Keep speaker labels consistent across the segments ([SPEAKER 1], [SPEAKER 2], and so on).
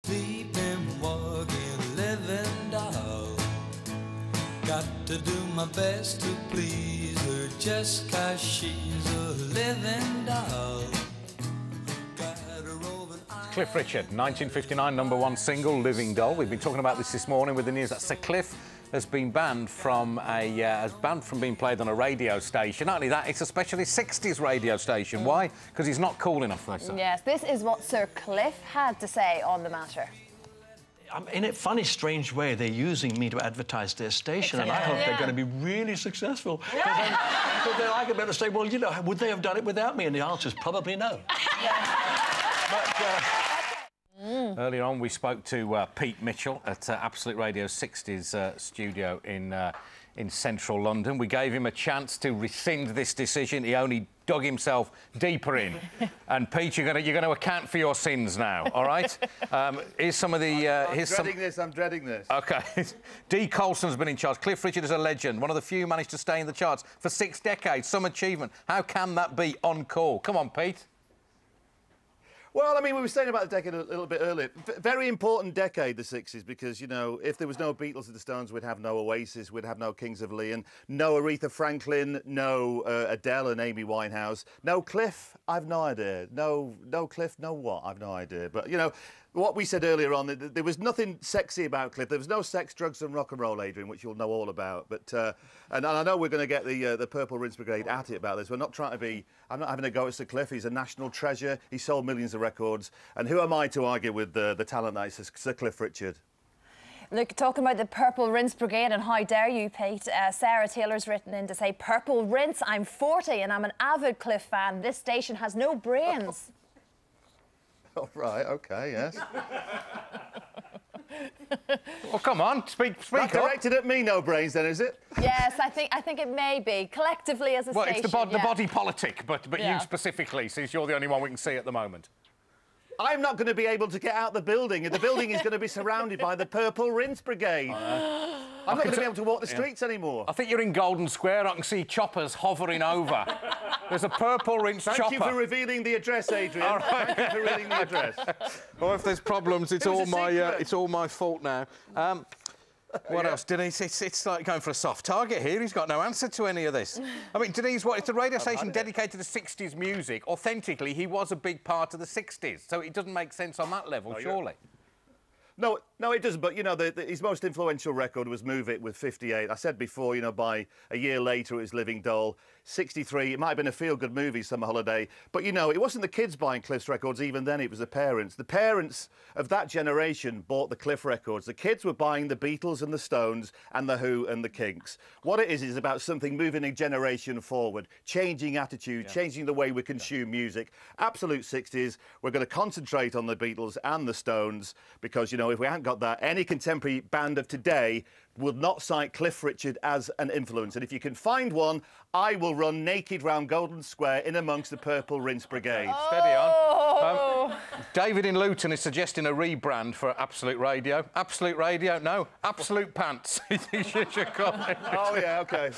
[SPEAKER 1] sleeping, walking, living doll. Got to do my best to please her just 'cause she's a living doll.
[SPEAKER 2] Cliff Richard, 1959 #1 single, Living Doll. We've been talking about this morning with the news that Sir Cliff has been banned from being played on a radio station. Not only that, it's especially 60s radio station. Why? Because he's not cool enough, they say.
[SPEAKER 3] Yes, this is what Sir Cliff had to say on the matter.
[SPEAKER 4] In a funny, strange way, they're using me to advertise their station, and I hope they're going to be really successful. Because then I can better say, well, you know, would they have done it without me? And the answer is probably no.
[SPEAKER 2] Earlier on, we spoke to Pete Mitchell at Absolute Radio 60's studio in central London. We gave him a chance to rescind this decision. He only dug himself deeper in. And Pete, you're going to account for your sins now, all right? Here's some of the...
[SPEAKER 5] I'm dreading this.
[SPEAKER 2] OK. Dee Colson's been in charge. Cliff Richard is a legend. One of the few managed to stay in the charts for 6 decades. Some achievement. How can that be on call? Come on, Pete.
[SPEAKER 5] Well, I mean, we were saying about the decade a little bit earlier. Very important decade, the 60s, because, you know, if there was no Beatles and the Stones, we'd have no Oasis, we'd have no Kings of Leon, no Aretha Franklin, no Adele and Amy Winehouse, no Cliff, I've no idea. No Cliff, no what? I've no idea. But, you know, what we said earlier on, there was nothing sexy about Cliff. There was no sex, drugs and rock and roll, Adrian, which you'll know all about. But and I know we're going to get the Purple Rinse Brigade at it about this. We're not trying to be... I'm not having a go at Sir Cliff. He's a national treasure. He sold millions of records. And who am I to argue with the talent that is Sir Cliff Richard?
[SPEAKER 3] Look, talking about the Purple Rinse Brigade, and how dare you, Pete. Sarah Taylor's written in to say, Purple Rinse, I'm 40 and I'm an avid Cliff fan. This station has no brains.
[SPEAKER 5] Oh, right, OK, yes.
[SPEAKER 2] Well, come on, speak
[SPEAKER 5] Not
[SPEAKER 2] up.
[SPEAKER 5] directed at me, no brains, then, is it?
[SPEAKER 3] Yes, I think it may be. Collectively as a station,
[SPEAKER 2] it's the body politic, but you specifically, since you're the only one we can see at the moment.
[SPEAKER 5] I'm not going to be able to get out the building, and the building is going to be surrounded by the Purple Rinse Brigade. I'm not going to be able to walk the streets anymore.
[SPEAKER 2] I think you're in Golden Square. I can see choppers hovering over. There's a Purple Rinse chopper.
[SPEAKER 5] Thank you for revealing the address, Adrian.
[SPEAKER 2] All right.
[SPEAKER 5] Thank you for revealing the address.
[SPEAKER 2] Well, if there's problems, it's all my fault now. What else? Denise, it's like going for a soft target here. He's got no answer to any of this. I mean, Denise, it's a radio station dedicated to 60s music. Authentically, he was a big part of the 60s, so it doesn't make sense on that level, surely.
[SPEAKER 5] No, it doesn't. But, you know, his most influential record was Move It with 58. I said before, you know, by a year later it was Living Doll. 63, it might have been a feel-good movie, Summer Holiday. But, you know, it wasn't the kids buying Cliff's records even then, it was the parents. The parents of that generation bought the Cliff records. The kids were buying the Beatles and the Stones and the Who and the Kinks. What it is about something moving a generation forward, changing attitude, changing the way we consume music. Absolute 60s. We're going to concentrate on the Beatles and the Stones because, you know, if we haven't got that, any contemporary band of today will not cite Cliff Richard as an influence. And if you can find one, I will run naked round Golden Square in amongst the Purple Rinse Brigade.
[SPEAKER 3] Oh.
[SPEAKER 2] Steady on. David in Luton is suggesting a rebrand for Absolute Radio. Absolute Radio? No, Absolute Pants. You should call it.
[SPEAKER 5] Oh, yeah, OK.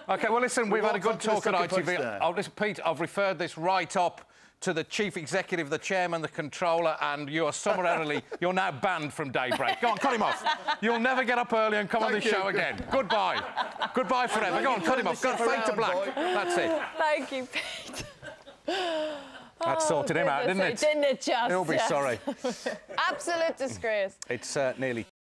[SPEAKER 2] OK, well, listen, we've had a good talk at ITV. Listen, Pete, I've referred this right up to the chief executive, the chairman, the controller, and you are summarily, you're now banned from Daybreak. Go on, cut him off. You'll never get up early and come on this show again. Goodbye. Goodbye forever. Go on, cut him off. Go fade to black. That's it.
[SPEAKER 3] Thank you, Pete.
[SPEAKER 2] That sorted him out, didn't it?
[SPEAKER 3] Didn't it just?
[SPEAKER 2] He'll be sorry.
[SPEAKER 3] Absolute disgrace.
[SPEAKER 2] It's nearly